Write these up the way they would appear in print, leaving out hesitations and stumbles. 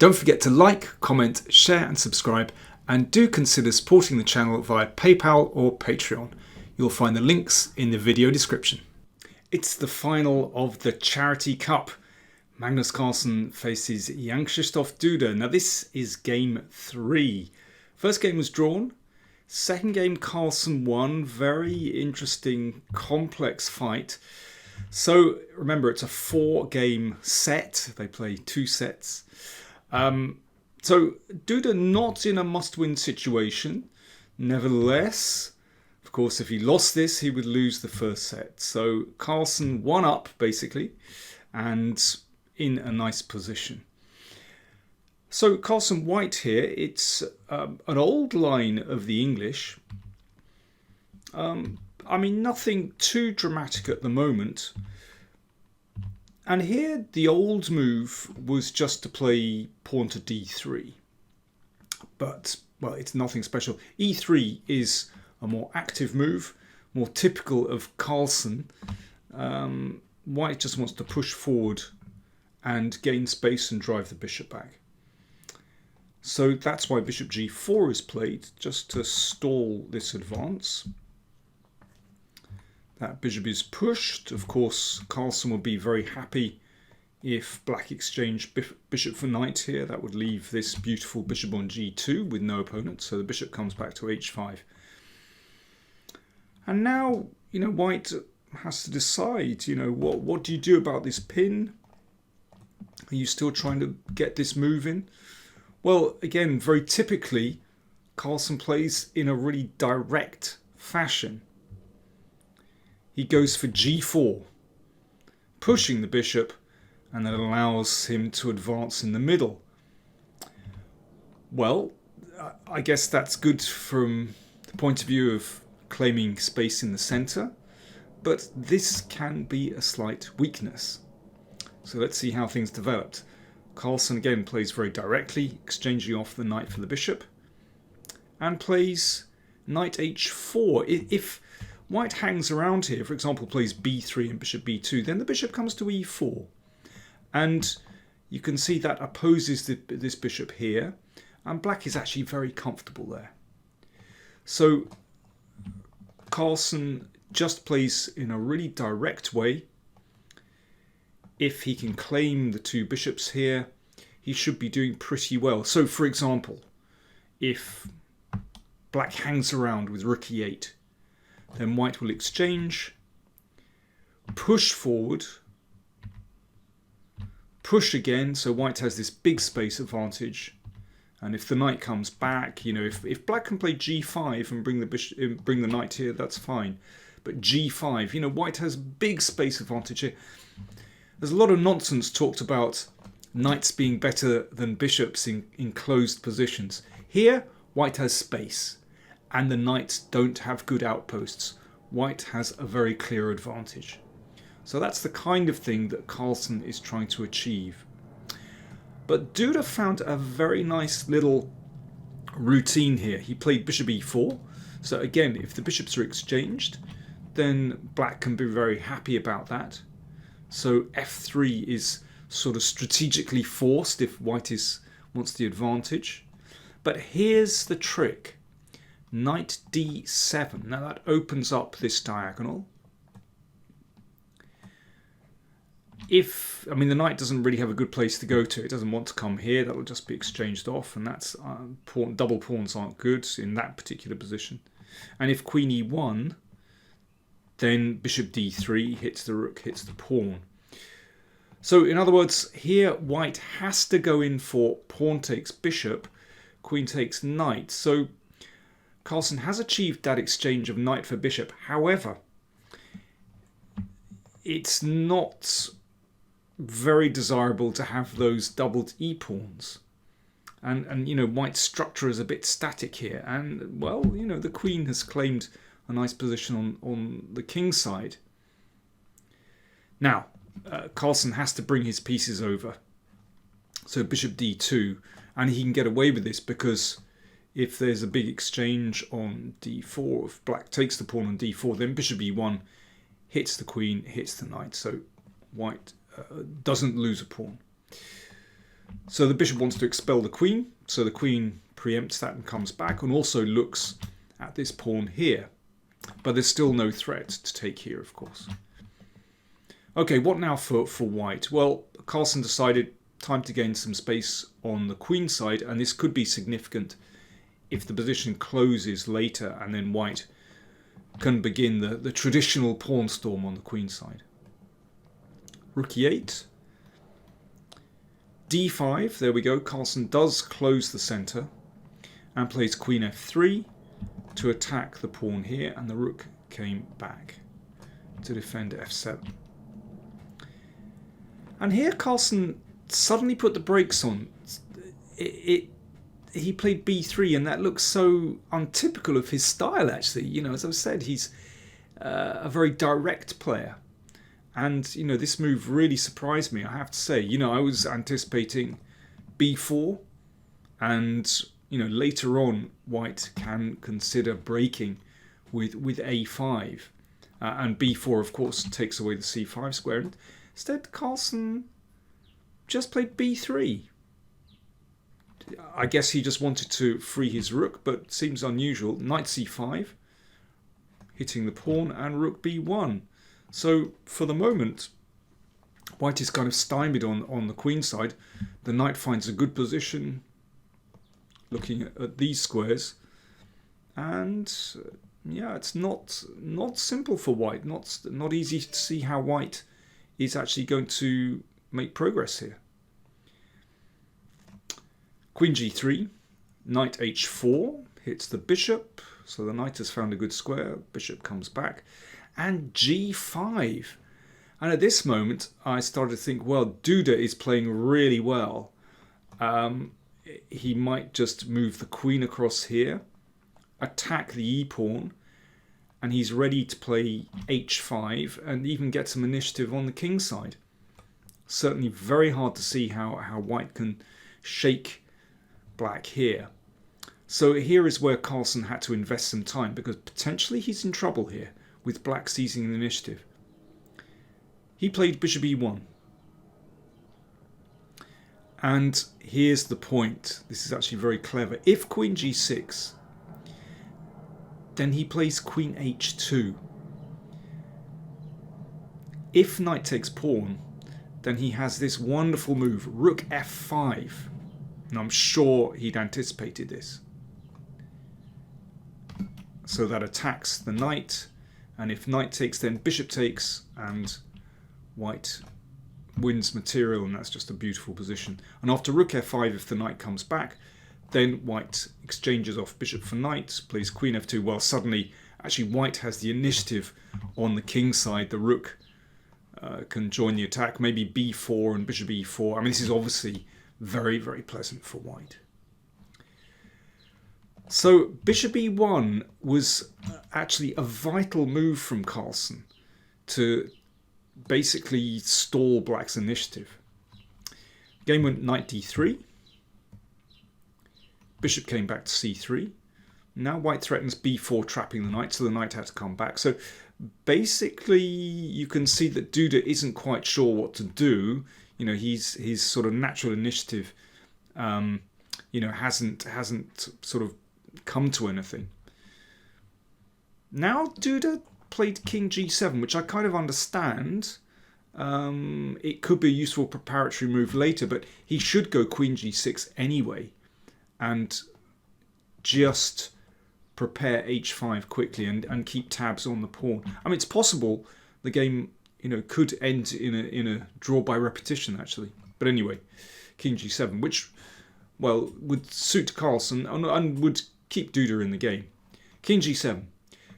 Don't forget to like, comment, share and subscribe, and do consider supporting the channel via PayPal or Patreon. You'll find the links in the video description. It's the final of the Charity Cup. Magnus Carlsen faces Jan-Krzysztof Duda. Now this is game 3. First game was drawn. Second game Carlson won. Very interesting, complex fight. So remember, it's a 4-game set. They play 2 sets. So Duda not in a must-win situation. Nevertheless, of course, if he lost this, he would lose the first set. So Carlson won up, basically, and in a nice position. So Carlson white here, it's an old line of the English. I mean, nothing too dramatic at the moment. And here the old move was just to play pawn to d3. But, well, it's nothing special. e3 is a more active move, more typical of Carlsen. White just wants to push forward and gain space and drive the bishop back. So that's why bishop g4 is played, just to stall this advance. That bishop is pushed. Of course, Carlsen would be very happy if black exchanged bishop for knight here. That would leave this beautiful bishop on g2 with no opponent. So the bishop comes back to h5. And now, white has to decide, what do you do about this pin? Are you still trying to get this move in? Well, again, very typically, Carlsen plays in a really direct fashion. He goes for g4, pushing the bishop, and that allows him to advance in the middle. Well, I guess that's good from the point of view of claiming space in the center, but this can be a slight weakness. So let's see how things developed. Carlsen again plays very directly, exchanging off the knight for the bishop, and plays knight h4. If white hangs around here, for example, plays b3 and bishop b2, then the bishop comes to e4. And you can see that opposes this bishop here, and black is actually very comfortable there. So Carlsen just plays in a really direct way. If he can claim the 2 bishops here, he should be doing pretty well. So for example, if black hangs around with rook e8, then white will exchange, push forward, push again, so white has this big space advantage. And if the knight comes back, if black can play g5 and bring the knight here, that's fine. But g5, white has big space advantage here. There's a lot of nonsense talked about knights being better than bishops in closed positions. Here, white has space, and the knights don't have good outposts. White has a very clear advantage. So that's the kind of thing that Carlsen is trying to achieve. But Duda found a very nice little routine here. He played bishop e4. So again, if the bishops are exchanged, then black can be very happy about that. So f3 is sort of strategically forced if white wants the advantage. But here's the trick. Knight d7. Now that opens up this diagonal. The knight doesn't really have a good place to go to. It doesn't want to come here. That will just be exchanged off, and that's double pawns aren't good in that particular position. And if queen e1, then bishop d3 hits the rook, hits the pawn. So in other words, here white has to go in for pawn takes bishop, queen takes knight. So Carlsen has achieved that exchange of knight for bishop. However, it's not very desirable to have those doubled e-pawns. And white's structure is a bit static here. And, well, the queen has claimed a nice position on the king's side. Now, Carlsen has to bring his pieces over. So bishop d2. And he can get away with this because if there's a big exchange on d4, if black takes the pawn on d4, then bishop e1 hits the queen, hits the knight. So white doesn't lose a pawn. So the bishop wants to expel the queen, so the queen preempts that and comes back, and also looks at this pawn here. But there's still no threat to take here, of course. Okay, what now for white? Well, Carlson decided time to gain some space on the queen side, and this could be significant if the position closes later and then white can begin the traditional pawn storm on the queen side. Rook e8. d5, there we go. Carlson does close the center and plays queen f3 to attack the pawn here, and the rook came back to defend f7. And here Carlson suddenly put the brakes on. He played b3, and that looks so untypical of his style, actually. You know, as I've said, he's a very direct player. And, you know, this move really surprised me, I have to say. You know, I was anticipating b4, and, you know, later on, white can consider breaking with a5. And b4, of course, takes away the c5 square. And instead, Carlson just played b3. I guess he just wanted to free his rook, but seems unusual. Knight c5, hitting the pawn, and rook b1. So for the moment, white is kind of stymied on the queen side. The knight finds a good position, looking at these squares, and yeah, it's not simple for white. Not easy to see how white is actually going to make progress here. Queen g3, knight h4 hits the bishop, so the knight has found a good square. Bishop comes back, and g5. And at this moment, I started to think, well, Duda is playing really well. He might just move the queen across here, attack the e-pawn, and he's ready to play h5 and even get some initiative on the king side. Certainly very hard to see how white can shake black here. So here is where Carlson had to invest some time, because potentially he's in trouble here with black seizing the initiative. He played bishop e1. And here's the point. This is actually very clever. If queen g6, then he plays queen h2. If knight takes pawn, then he has this wonderful move, rook f5. And I'm sure he'd anticipated this. So that attacks the knight, and if knight takes, then bishop takes, and white wins material, and that's just a beautiful position. And after rook f5, if the knight comes back, then white exchanges off bishop for knight, plays queen f2. Well, suddenly, actually, white has the initiative on the king side. The rook can join the attack, maybe b4 and bishop e4. I mean, this is obviously very, very pleasant for white. So bishop e1 was actually a vital move from Carlson to basically stall black's initiative. Game went knight d3. Bishop came back to c3. Now white threatens b4, trapping the knight, so the knight had to come back. So basically you can see that Duda isn't quite sure what to do. You know, his sort of natural initiative, you know, hasn't sort of come to anything. Now Duda played king g7, which I kind of understand. It could be a useful preparatory move later, but he should go queen g6 anyway, and just prepare h5 quickly and keep tabs on the pawn. I mean, it's possible the game, you know, could end in a draw by repetition, actually. But anyway, king g7, which, well, would suit Carlson and would keep Duda in the game. King g7,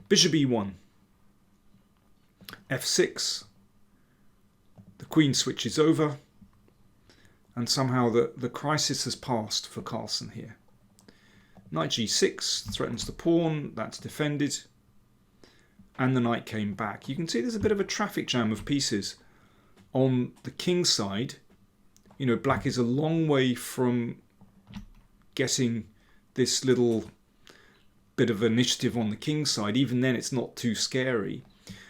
bishop e1, f6, the queen switches over, and somehow the crisis has passed for Carlson here. Knight g6 threatens the pawn, that's defended, and the knight came back. You can see there's a bit of a traffic jam of pieces on the king side. You know, black is a long way from getting this little bit of initiative on the king side. Even then, it's not too scary.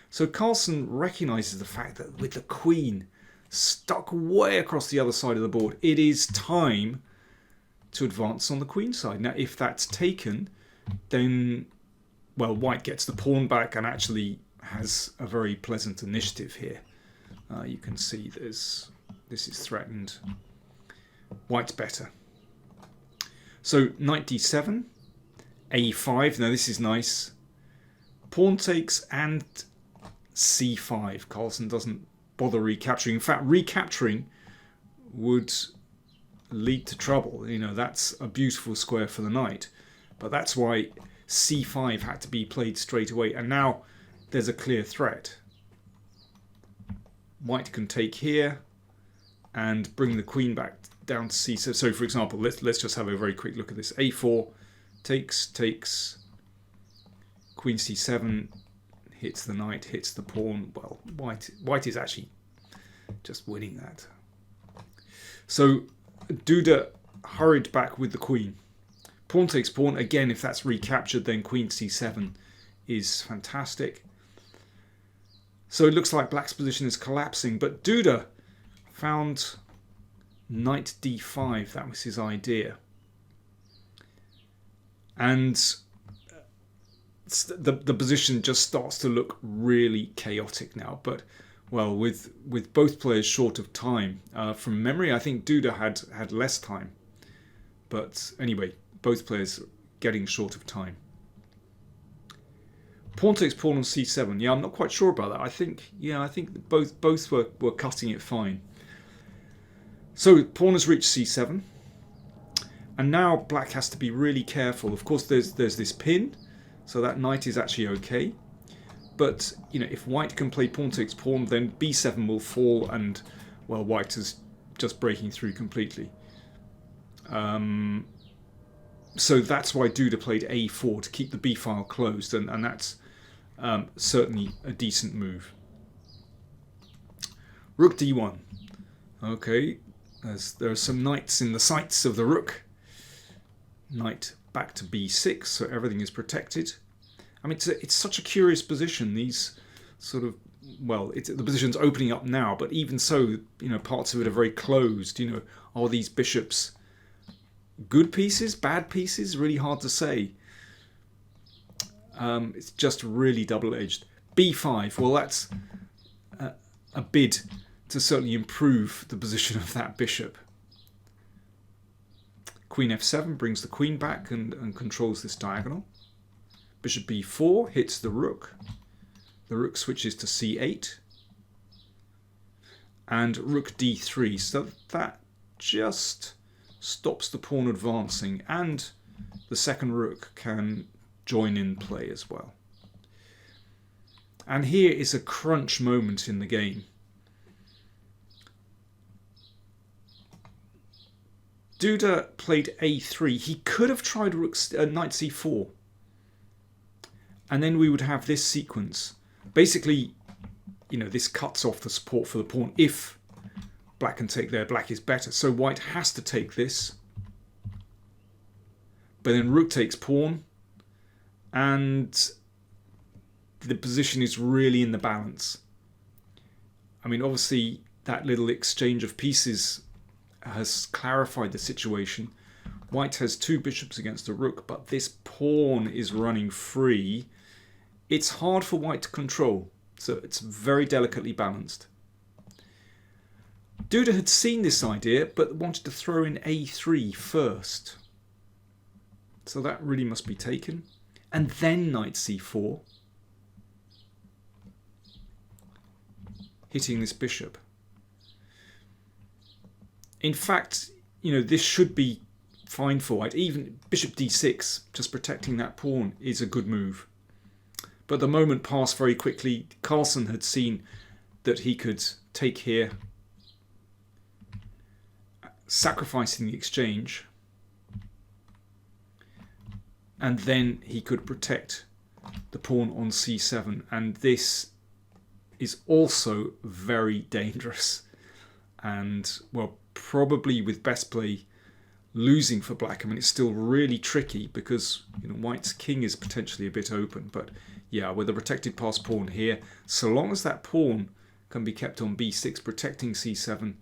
So Carlson recognises the fact that with the queen stuck way across the other side of the board. It is time to advance on the queen side. Now, if that's taken, then, well, white gets the pawn back and actually has a very pleasant initiative here. You can see this is threatened. White's better. So knight d7, a5. Now this is nice. Pawn takes and c5. Carlson doesn't bother recapturing. In fact, recapturing would lead to trouble. You know, that's a beautiful square for the knight. But that's why c5 had to be played straight away. And now there's a clear threat. White can take here and bring the queen back down to c7. So for example, let's just have a very quick look at this. a4 takes, queen c7 hits the knight, hits the pawn. Well, white is actually just winning that. So Duda hurried back with the queen. Pawn takes pawn. Again, if that's recaptured, then queen c7 is fantastic. So it looks like black's position is collapsing, but Duda found knight d5. That was his idea. And the position just starts to look really chaotic now. But, well, with both players short of time, from memory, I think Duda had less time. But anyway, both players getting short of time. Pawn takes pawn on c7. Yeah, I'm not quite sure about that. I think both were cutting it fine. So pawn has reached c7, and now black has to be really careful. Of course, there's this pin, so that knight is actually okay. But you know, if white can play pawn takes pawn, then b7 will fall, and well, white is just breaking through completely. So that's why Duda played a4 to keep the b file closed, and that's certainly a decent move. Rook d1. Okay. There are some knights in the sights of the rook. Knight back to b6, so everything is protected. I mean, it's such a curious position. These sort of, well, the position's opening up now, but even so, you know, parts of it are very closed. You know, are these bishops good pieces, bad pieces? Really hard to say. It's just really double-edged. b5, well, that's a bid to certainly improve the position of that bishop. Queen f7 brings the queen back and controls this diagonal. Bishop b4 hits the rook. The rook switches to c8. And rook d3. So that just stops the pawn advancing, and the second rook can join in play as well. And here is a crunch moment in the game. Duda played a3. He could have tried knight c4. And then we would have this sequence. Basically, you know, this cuts off the support for the pawn. If black can take there, black is better. So white has to take this. But then rook takes pawn. And the position is really in the balance. I mean, obviously, that little exchange of pieces has clarified the situation. White has two bishops against a rook, but this pawn is running free. It's hard for white to control, so it's very delicately balanced. Duda had seen this idea, but wanted to throw in a3 first. So that really must be taken. And then knight c4, hitting this bishop. In fact, you know, this should be fine for white. Even bishop d6, just protecting that pawn, is a good move. But the moment passed very quickly. Carlson had seen that he could take here, sacrificing the exchange, and then he could protect the pawn on c7. And this is also very dangerous. And, well, probably with best play losing for black. I mean, it's still really tricky because, you know, white's king is potentially a bit open. But yeah, with a protected pass pawn here, so long as that pawn can be kept on b6, protecting c7.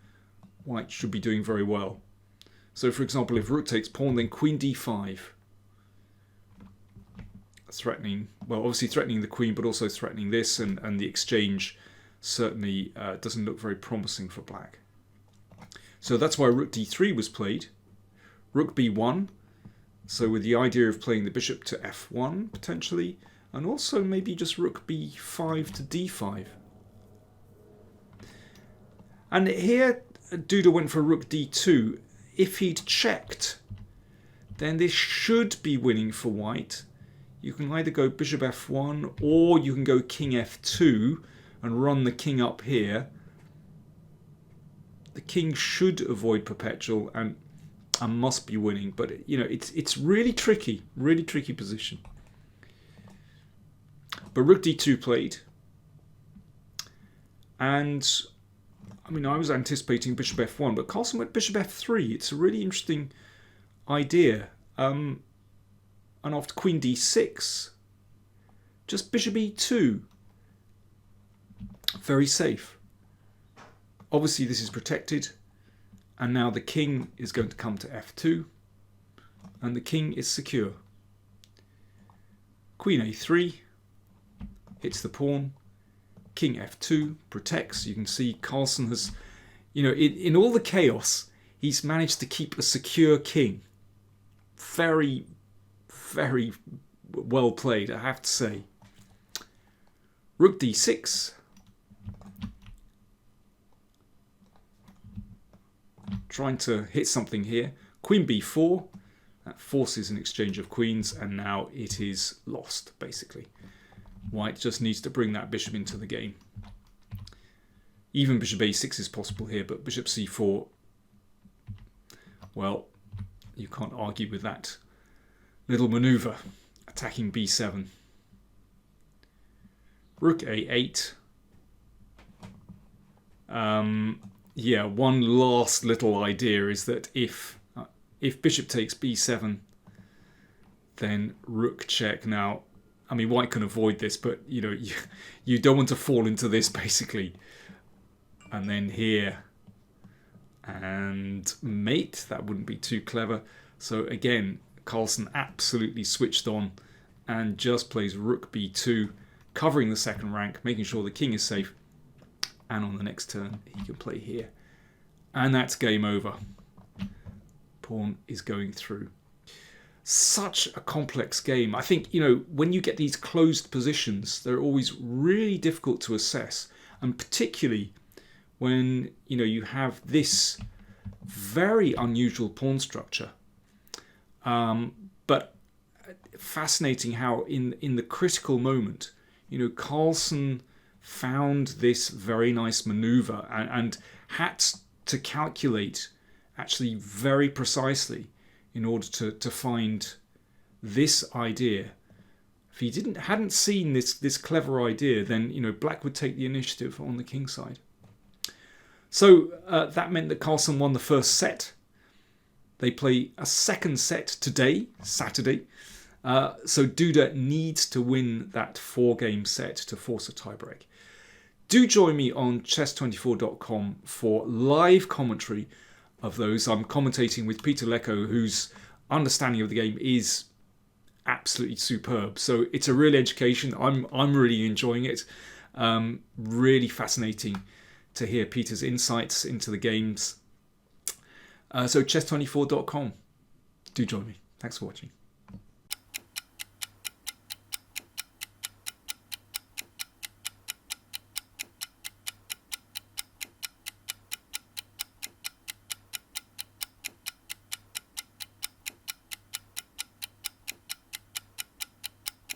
White should be doing very well. So for example, if rook takes pawn, then queen d5. Threatening, well, obviously threatening the queen, but also threatening this, and the exchange certainly doesn't look very promising for black. So that's why rook d3 was played. Rook b1, so with the idea of playing the bishop to f1 potentially, and also maybe just rook b5 to d5. And here Duda went for rook d2. If he'd checked, then this should be winning for white. You can either go bishop f1 or you can go king f2 and run the king up here. The king should avoid perpetual and must be winning, but you know, it's really tricky position. But rook d2 played, and I mean, I was anticipating bishop f1, but Carlson went bishop f3. It's a really interesting idea. And after queen d6, just bishop e2. Very safe. Obviously, this is protected. And now the king is going to come to f2. And the king is secure. Queen a3 hits the pawn. King f2 protects. You can see Carlson has, you know, in all the chaos, he's managed to keep a secure king. Very, very well played, I have to say. Rook d6. Trying to hit something here. Queen b4. That forces an exchange of queens, and now it is lost, basically. White just needs to bring that bishop into the game. Even bishop a6 is possible here, but bishop c4, well, you can't argue with that little maneuver. Attacking b7. Rook a8. Yeah, one last little idea is that if bishop takes b7, then rook check. Now, I mean, white can avoid this, but you know, you don't want to fall into this basically. And then here, and mate, that wouldn't be too clever. So again, Carlson absolutely switched on and just plays rook b2, covering the second rank, making sure the king is safe. And on the next turn, he can play here. And that's game over. Pawn is going through. Such a complex game. I think, you know, when you get these closed positions, they're always really difficult to assess. And particularly when, you know, you have this very unusual pawn structure. But fascinating how in the critical moment, you know, Carlson found this very nice maneuver and had to calculate actually very precisely in order to find this idea. If he hadn't seen this clever idea, then, you know, black would take the initiative on the king side. So that meant that Carlson won the first set. They play a second set today, Saturday. So Duda needs to win that 4-game set to force a tiebreak. Do join me on chess24.com for live commentary of those. I'm commentating with Peter Lecco, whose understanding of the game is absolutely superb. So it's a real education. I'm really enjoying it. Really fascinating to hear Peter's insights into the games. So chess24.com. Do join me. Thanks for watching.